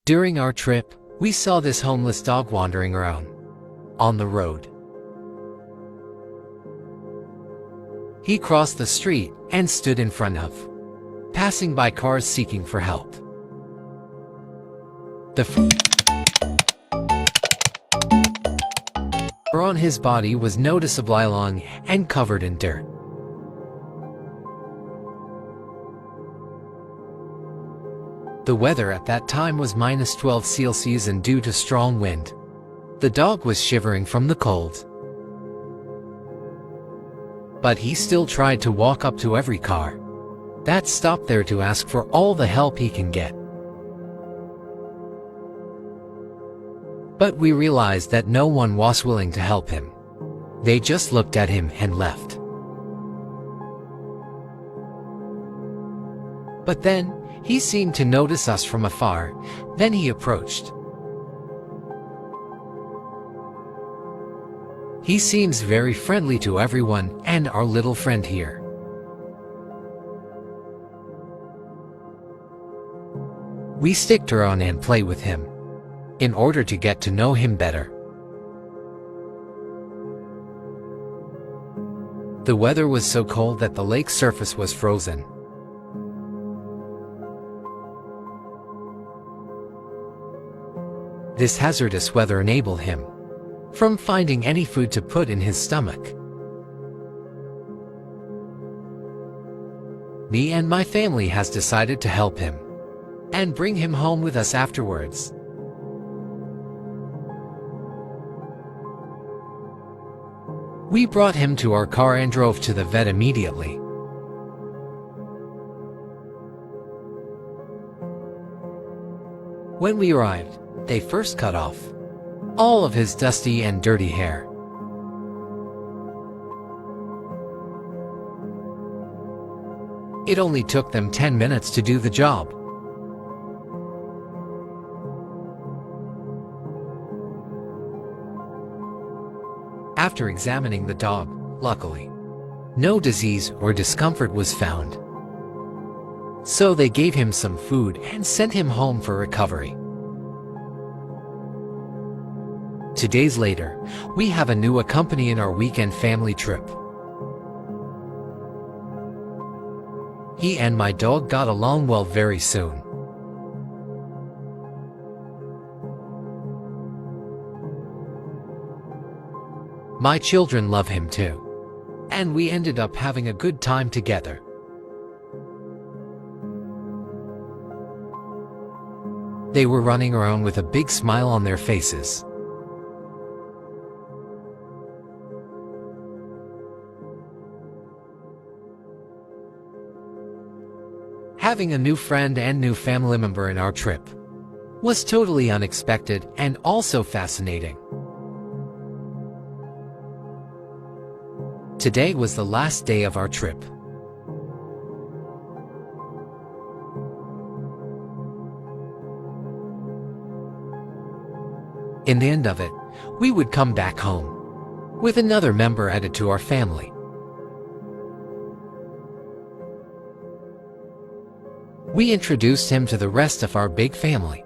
During our trip, we saw this homeless dog wandering around on the road. He crossed the street and stood in front of passing by cars seeking for help. The fur on his body was noticeably long and covered in dirt. The weather at that time was -12°C and due to strong wind. The dog was shivering from the cold. But he still tried to walk up to every car that stopped there to ask for all the help he can get. But we realized that no one was willing to help him. They just looked at him and left. But then, he seemed to notice us from afar. Then he approached. He seems very friendly to everyone and our little friend here. We sticked around and play with him in order to get to know him better. The weather was so cold that the lake surface was frozen. This hazardous weather enabled him from finding any food to put in his stomach. Me and my family has decided to help him and bring him home with us afterwards. We brought him to our car and drove to the vet immediately. When we arrived, they first cut off all of his dusty and dirty hair. It only took them 10 minutes to do the job. After examining the dog, luckily, no disease or discomfort was found. So they gave him some food and sent him home for recovery. 2 days later, we have a new accompany in our weekend family trip. He and my dog got along well very soon. My children love him too, and we ended up having a good time together. They were running around with a big smile on their faces. Having a new friend and new family member in our trip was totally unexpected and also fascinating. Today was the last day of our trip. In the end of it, we would come back home with another member added to our family. We introduced him to the rest of our big family.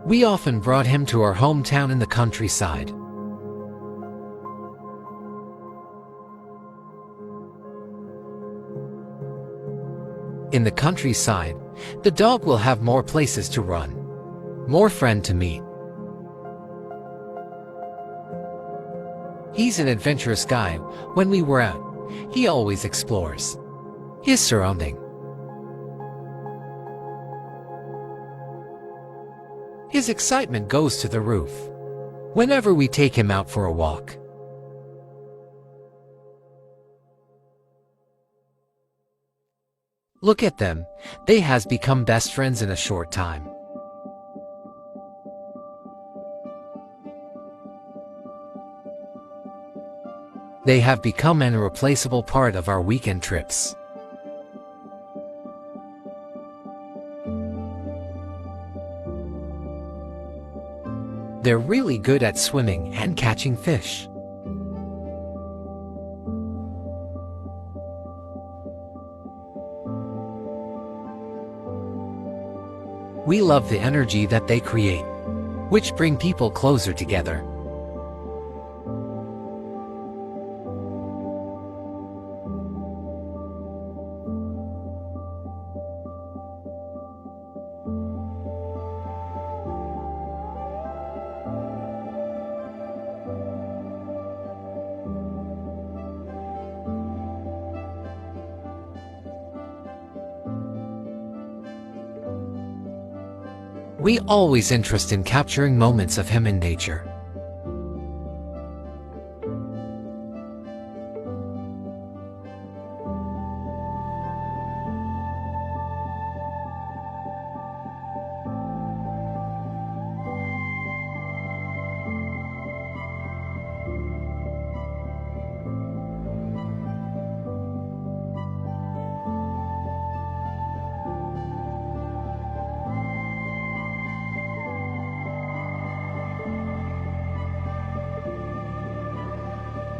We often brought him to our hometown in the countryside. In the countryside, the dog will have more places to run, more friends to meet. He's an adventurous guy. When we were out, he always explores his surrounding. His excitement goes to the roof whenever we take him out for a walk. Look at them, they has become best friends in a short time. They have become an irreplaceable part of our weekend trips. They're really good at swimming and catching fish. We love the energy that they create, which bring people closer together. We always interest in capturing moments of him in nature.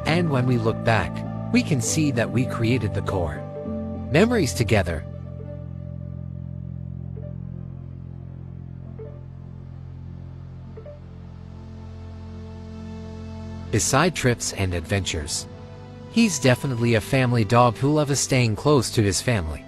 And when we look back, we can see that we created the core memories together. Beside trips and adventures, he's definitely a family dog who loves staying close to his family.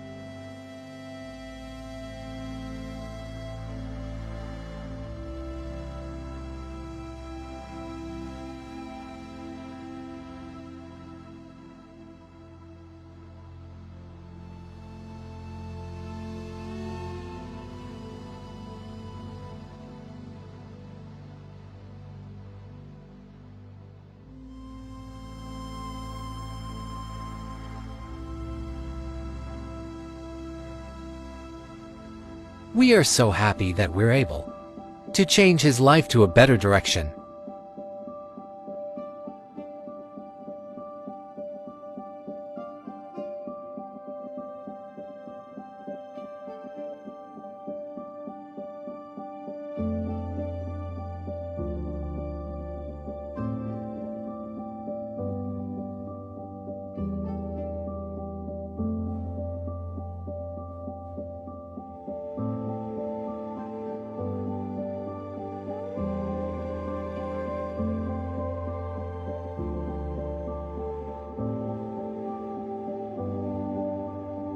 We are so happy that we're able to change his life to a better direction.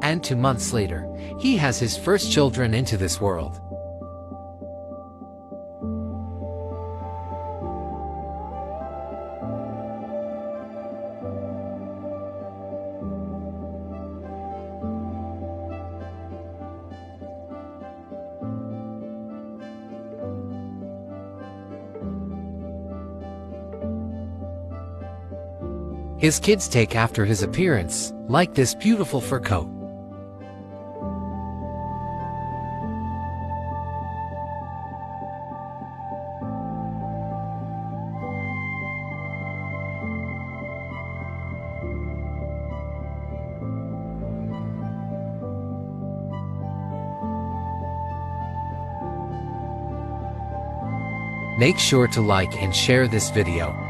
And 2 months later, he has his first children into this world. His kids take after his appearance, like this beautiful fur coat. Make sure to like and share this video.